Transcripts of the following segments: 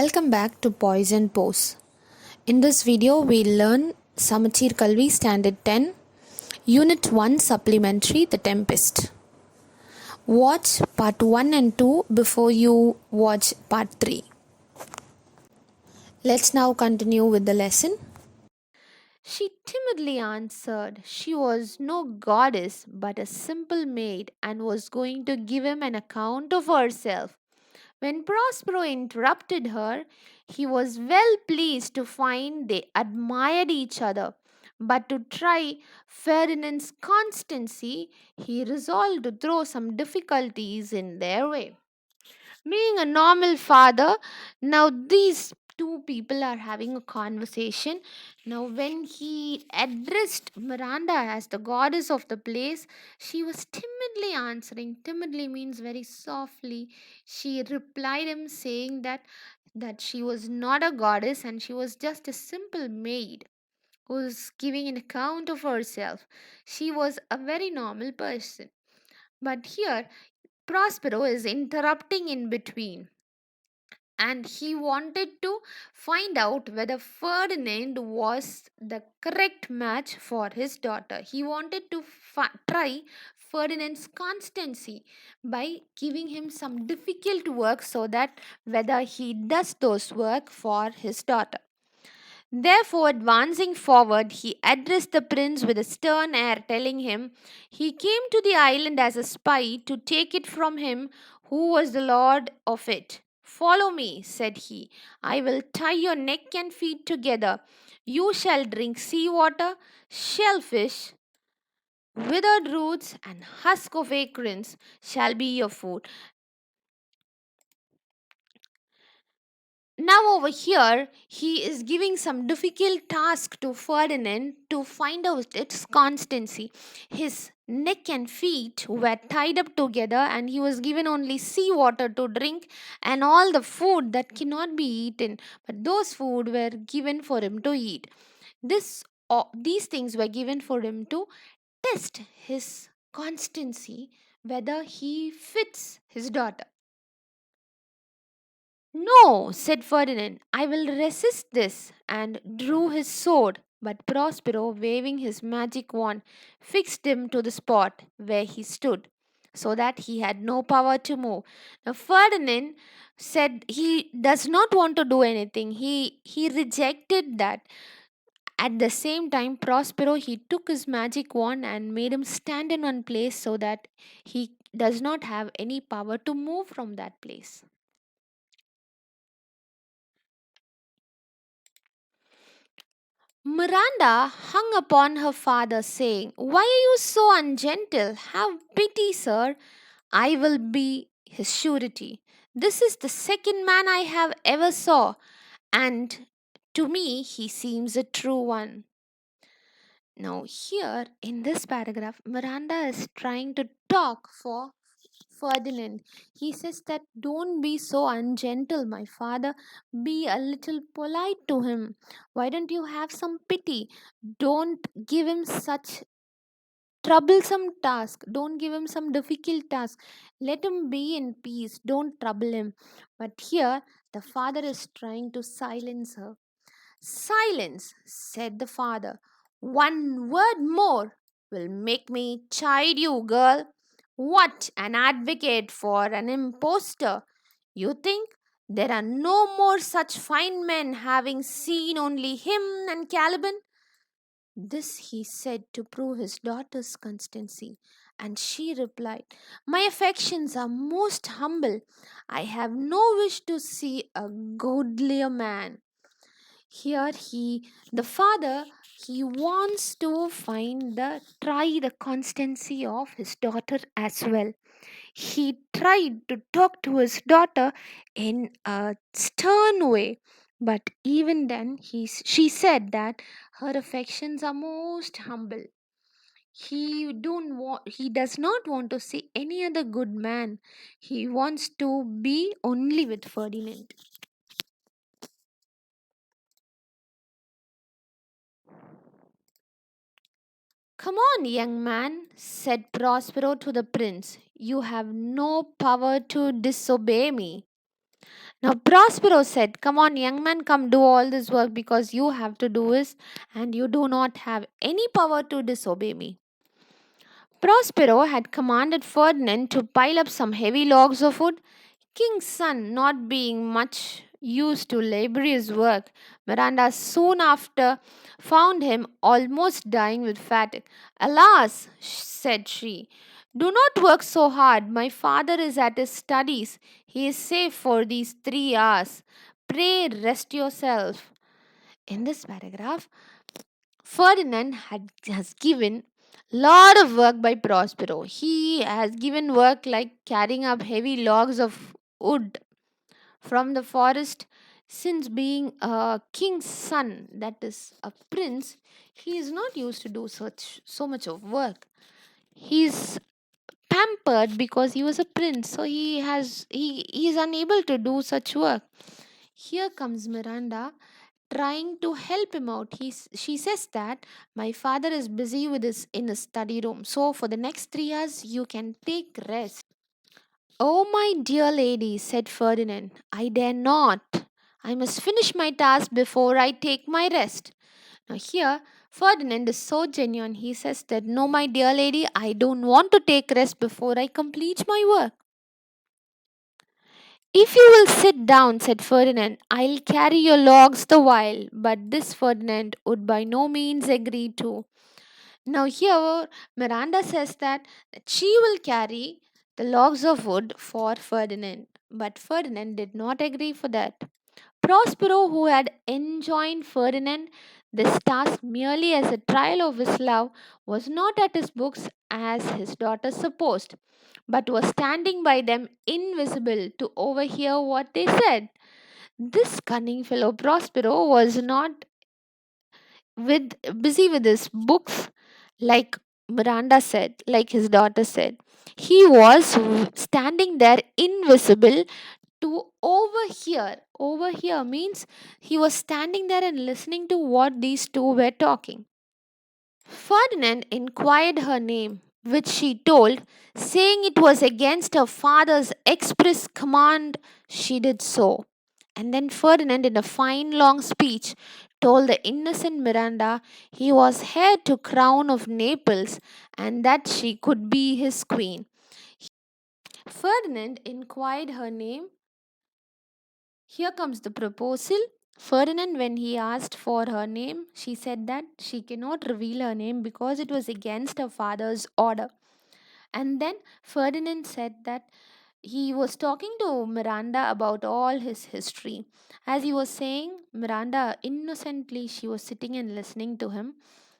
Welcome back to Poise and Pose. In this video, we'll learn Samacheer Kalvi Standard 10, Unit 1 Supplementary, The Tempest. Watch Part 1 and 2 before you watch Part 3. Let's now continue with the lesson. She timidly answered she was no goddess but a simple maid and was going to give him an account of herself. When Prospero interrupted her, he was well pleased to find they admired each other. But to try Ferdinand's constancy, he resolved to throw some difficulties in their way. Being a normal father, now these two people are having a conversation. Now, when he addressed Miranda as the goddess of the place, she was timidly answering. Timidly means very softly. She replied him saying that she was not a goddess and she was just a simple maid who was giving an account of herself. She was a very normal person. But here Prospero is interrupting in between, and he wanted to find out whether Ferdinand was the correct match for his daughter. He wanted to try Ferdinand's constancy by giving him some difficult work so that whether he does those work for his daughter. Therefore, advancing forward, he addressed the prince with a stern air, telling him he came to the island as a spy to take it from him who was the lord of it. Follow me, said he. I will tie your neck and feet together. You shall drink sea water, shellfish, withered roots, and husk of acorns shall be your food. Now, over here, he is giving some difficult task to Ferdinand to find out its constancy. His neck and feet were tied up together, and he was given only sea water to drink and all the food that cannot be eaten. But those food were given for him to eat. These things were given for him to test his constancy, whether he fits his daughter. No, said Ferdinand, I will resist this, and drew his sword. But Prospero, waving his magic wand, fixed him to the spot where he stood, so that he had no power to move. Now Ferdinand said he does not want to do anything. He rejected that. At the same time, Prospero he took his magic wand and made him stand in one place so that he does not have any power to move from that place. Miranda hung upon her father, saying, Why are you so ungentle? Have pity, sir. I will be his surety. This is the second man I have ever saw, and to me he seems a true one. Now, here in this paragraph, Miranda is trying to talk for Ferdinand. He says that don't be so ungentle, my father. Be a little polite to him. Why don't you have some pity? Don't give him such troublesome task. Don't give him some difficult task. Let him be in peace. Don't trouble him. But here, the father is trying to silence her. Silence, said the father. One word more will make me chide you, girl. What an advocate for an impostor! You think there are no more such fine men, having seen only him and Caliban? This he said to prove his daughter's constancy, and she replied, My affections are most humble. I have no wish to see a goodlier man. Here the father, he wants to try the constancy of his daughter as well. He tried to talk to his daughter in a stern way, but even then she said that her affections are most humble. He does not want to see any other good man. He wants to be only with Ferdinand. Come on, young man, said Prospero to the prince. You have no power to disobey me. Now Prospero said, "Come on, young man, come do all this work because you have to do this, and you do not have any power to disobey me." Prospero had commanded Ferdinand to pile up some heavy logs of wood. King's son, not being much used to laborious work, Miranda soon after found him almost dying with fatigue. "Alas," said she, "do not work so hard. My father is at his studies. He is safe for these 3 hours. Pray rest yourself." In this paragraph, Ferdinand has given lot of work by Prospero. He has given work like carrying up heavy logs of wood from the forest. Since being a king's son, that is a prince, he is not used to do so much of work. He's pampered because he was a prince, so he is unable to do such work. Here comes Miranda trying to help him out. She says that my father is busy with his in his study room, so for the next 3 hours you can take rest. "Oh, my dear lady," said Ferdinand, "I dare not. I must finish my task before I take my rest." Now, here, Ferdinand is so genuine. He says that, "No, my dear lady, I don't want to take rest before I complete my work." "If you will sit down," said Ferdinand, "I'll carry your logs the while." But this Ferdinand would by no means agree to. Now, here Miranda says that she will carry the logs of wood for Ferdinand, but Ferdinand did not agree for that. Prospero, who had enjoined Ferdinand this task merely as a trial of his love, was not at his books as his daughter supposed, but was standing by them invisible to overhear what they said. This cunning fellow Prospero was not with busy with his books like Miranda said, like his daughter said. He was standing there invisible to overhear. Overhear means he was standing there and listening to what these two were talking. Ferdinand inquired her name, which she told, saying it was against her father's express command she did so. And then Ferdinand, in a fine long speech, told the innocent Miranda he was heir to crown of Naples and that she could be his queen. Ferdinand inquired her name. Here comes the proposal. Ferdinand, when he asked for her name, she said that she cannot reveal her name because it was against her father's order. And then Ferdinand said that he was talking to Miranda about all his history. As he was saying, Miranda innocently she was sitting and listening to him.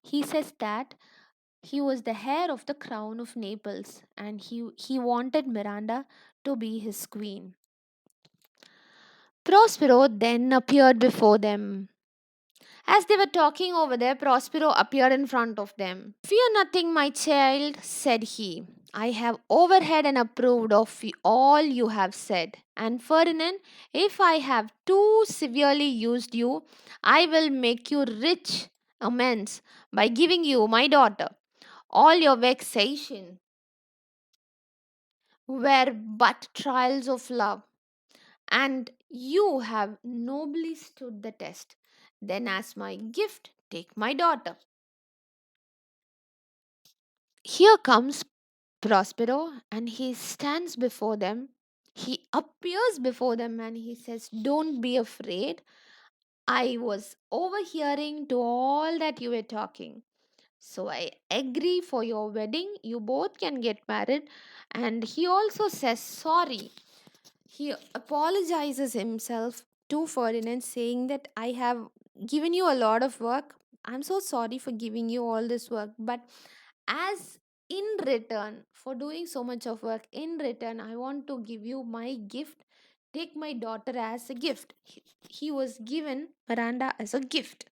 He says that he was the heir of the crown of Naples and he wanted Miranda to be his queen. Prospero then appeared before them. As they were talking over there, Prospero appeared in front of them. "Fear nothing, my child," said he. "I have overheard and approved of all you have said. And Ferdinand, if I have too severely used you, I will make you rich amends by giving you my daughter. All your vexation were but trials of love, and you have nobly stood the test. Then, as my gift, take my daughter." Here comes Prospero and he stands before them. He appears before them and he says, "Don't be afraid. I was overhearing to all that you were talking. So I agree for your wedding. You both can get married." And he also says sorry. He apologizes himself to Ferdinand, saying that I have given you a lot of work. I'm so sorry for giving you all this work, but as in return for doing so much of work, in return, I want to give you my gift. Take my daughter as a gift. He was given Miranda as a gift.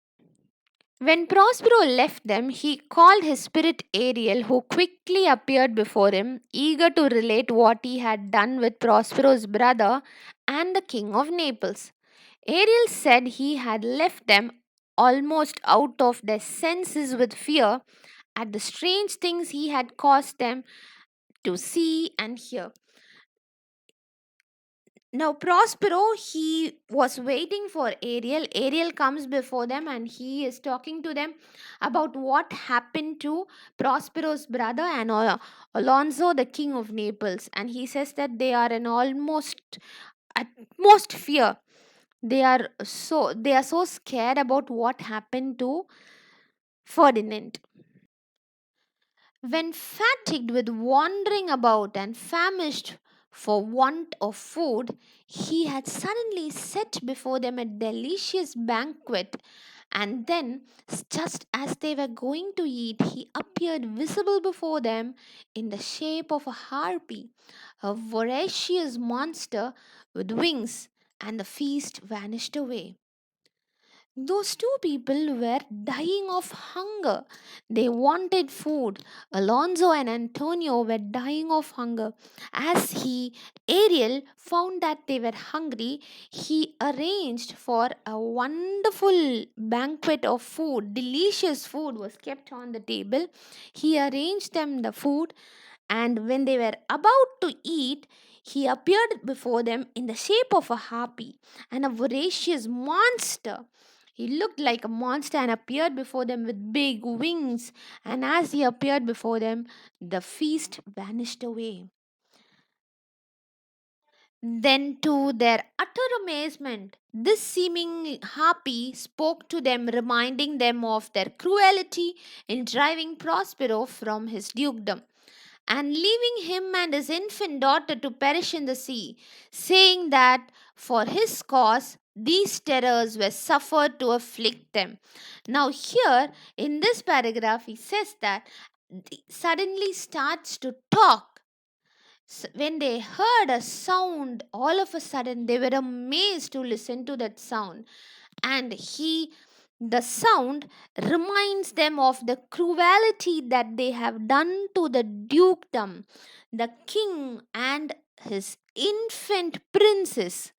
When Prospero left them, he called his spirit Ariel, who quickly appeared before him, eager to relate what he had done with Prospero's brother and the king of Naples. Ariel said he had left them almost out of their senses with fear at the strange things he had caused them to see and hear. Now, Prospero, he was waiting for Ariel. Ariel comes before them and he is talking to them about what happened to Prospero's brother and Alonso, the king of Naples. And he says that they are in almost utmost fear. They are so scared about what happened to Ferdinand. When fatigued with wandering about and famished for want of food, he had suddenly set before them a delicious banquet. And then, just as they were going to eat, he appeared visible before them in the shape of a harpy, a voracious monster with wings, and the feast vanished away. Those two people were dying of hunger. They wanted food. Alonso and Antonio were dying of hunger. Ariel found that they were hungry, he arranged for a wonderful banquet of food. Delicious food was kept on the table. He arranged them the food, and when they were about to eat, he appeared before them in the shape of a harpy and a voracious monster. He looked like a monster and appeared before them with big wings. And as he appeared before them, the feast vanished away. Then, to their utter amazement, this seeming harpy spoke to them, reminding them of their cruelty in driving Prospero from his dukedom and leaving him and his infant daughter to perish in the sea, saying that for his cause these terrors were suffered to afflict them. Now, here in this paragraph, he says that suddenly starts to talk. When they heard a sound, all of a sudden they were amazed to listen to that sound. And the sound reminds them of the cruelty that they have done to the dukedom, the king, and his infant princess.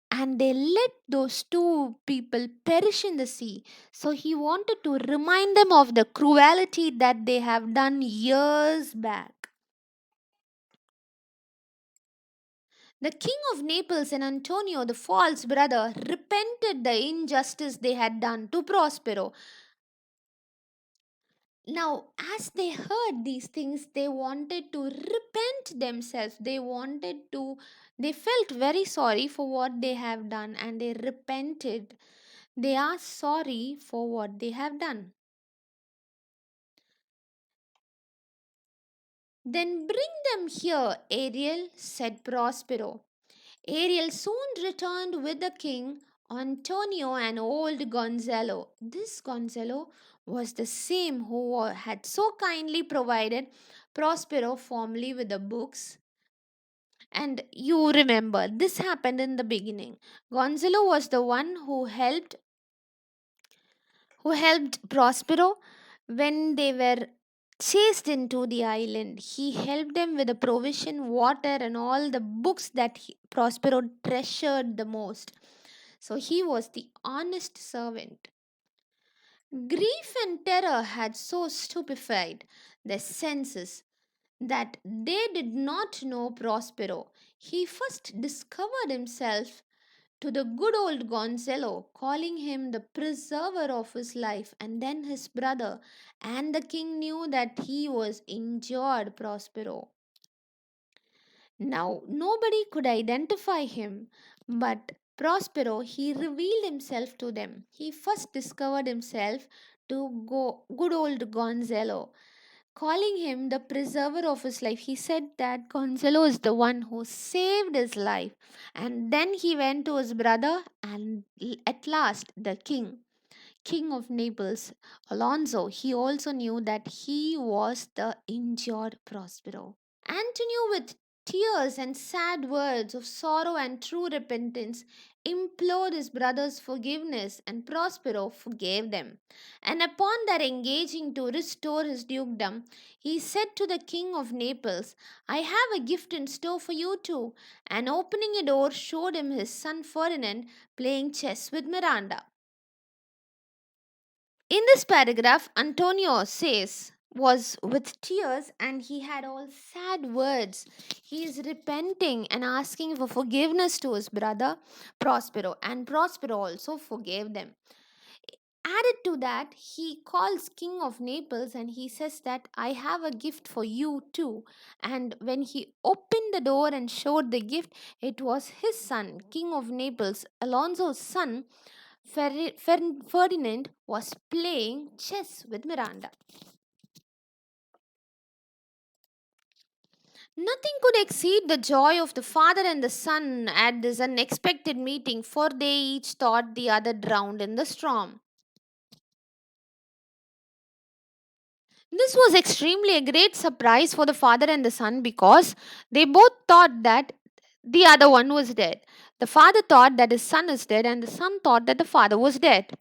And they let those two people perish in the sea. So he wanted to remind them of the cruelty that they have done years back. The king of Naples and Antonio, the false brother, repented the injustice they had done to Prospero. Now, as they heard these things, they wanted to repent themselves. They felt very sorry for what they have done and they repented. They are sorry for what they have done. Then bring them here, Ariel, said Prospero. Ariel soon returned with the king, Antonio, and old Gonzalo. This Gonzalo was the same who had so kindly provided Prospero formerly with the books. And you remember, this happened in the beginning. Gonzalo was the one who helped Prospero when they were chased into the island. He helped them with the provision, water, and all the books that Prospero treasured the most. So he was the honest servant. Grief and terror had so stupefied their senses that they did not know Prospero. He first discovered himself to the good old Gonzalo, calling him the preserver of his life, and then his brother, and the king knew that he was injured Prospero. Now, nobody could identify him, but Prospero, he revealed himself to them. He first discovered himself to good old Gonzalo, calling him the preserver of his life. He said that Gonzalo is the one who saved his life. And then he went to his brother, and at last, the king of Naples, Alonso, he also knew that he was the injured Prospero. Antonio, with tears and sad words of sorrow and true repentance, implored his brother's forgiveness, and Prospero forgave them. And upon their engaging to restore his dukedom, he said to the king of Naples, I have a gift in store for you too. And opening a door, showed him his son Ferdinand playing chess with Miranda. In this paragraph, Antonio says, was with tears and he had all sad words. He is repenting and asking for forgiveness to his brother Prospero, and Prospero also forgave them. Added to that, he calls King of Naples and he says that I have a gift for you too. And when he opened the door and showed the gift, it was his son, King of Naples, Alonso's son, Ferdinand, was playing chess with Miranda. Nothing could exceed the joy of the father and the son at this unexpected meeting, for they each thought the other drowned in the storm. This was extremely a great surprise for the father and the son because they both thought that the other one was dead. The father thought that his son is dead, and the son thought that the father was dead.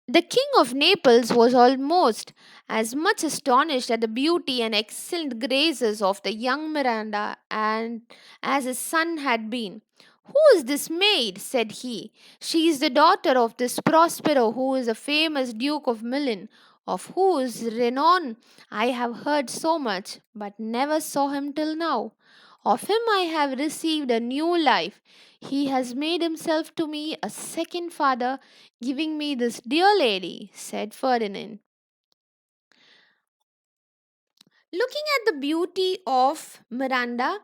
The King of Naples was almost as much astonished at the beauty and excellent graces of the young Miranda and as his son had been. Who is this maid? Said he. She is the daughter of this Prospero, who is a famous Duke of Milan, of whose renown I have heard so much, but never saw him till now. Of him I have received a new life. He has made himself to me a second father, giving me this dear lady, said Ferdinand. Looking at the beauty of Miranda,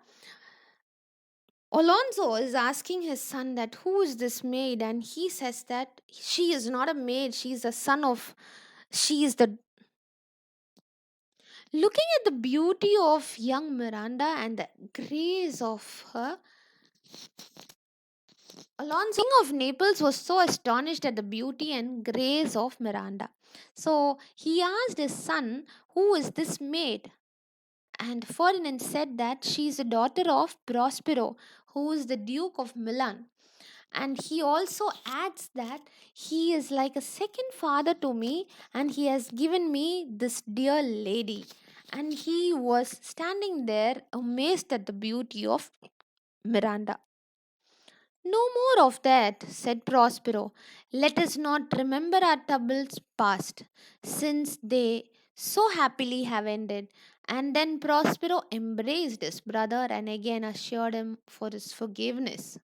Alonso is asking his son that who is this maid, and he says that she is not a maid, she is a son of, she is the. Looking at the beauty of young Miranda and the grace of her, Alonso, King of Naples, was so astonished at the beauty and grace of Miranda. So he asked his son, who is this maid? And Ferdinand said that she is the daughter of Prospero, who is the Duke of Milan. And he also adds that he is like a second father to me and he has given me this dear lady. And he was standing there amazed at the beauty of Miranda. No more of that, said Prospero. Let us not remember our troubles past, since they so happily have ended. And then Prospero embraced his brother and again assured him for his forgiveness.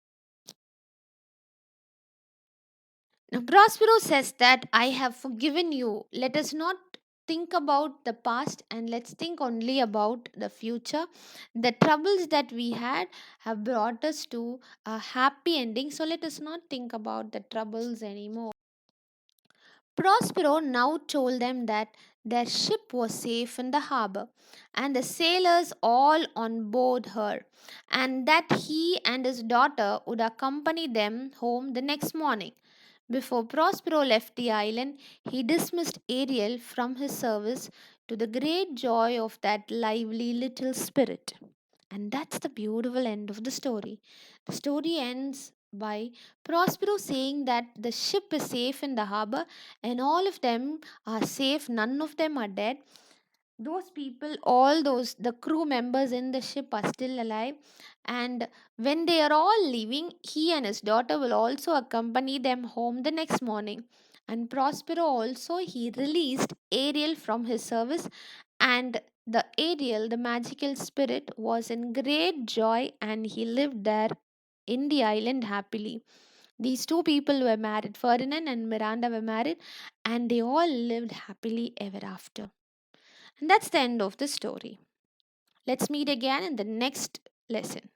Now, Prospero says that I have forgiven you. Let us not think about the past and let's think only about the future. The troubles that we had have brought us to a happy ending, so let us not think about the troubles anymore. Prospero now told them that their ship was safe in the harbor, and the sailors all on board her, and that he and his daughter would accompany them home the next morning. Before Prospero left the island, he dismissed Ariel from his service to the great joy of that lively little spirit. And that's the beautiful end of the story. The story ends by Prospero saying that the ship is safe in the harbor and all of them are safe, none of them are dead. Those people, all those, the crew members in the ship are still alive. And when they are all leaving, he and his daughter will also accompany them home the next morning. And Prospero also, he released Ariel from his service, and the Ariel, the magical spirit, was in great joy and he lived there in the island happily. These two people were married, Ferdinand and Miranda were married, and they all lived happily ever after. And that's the end of the story. Let's meet again in the next lesson.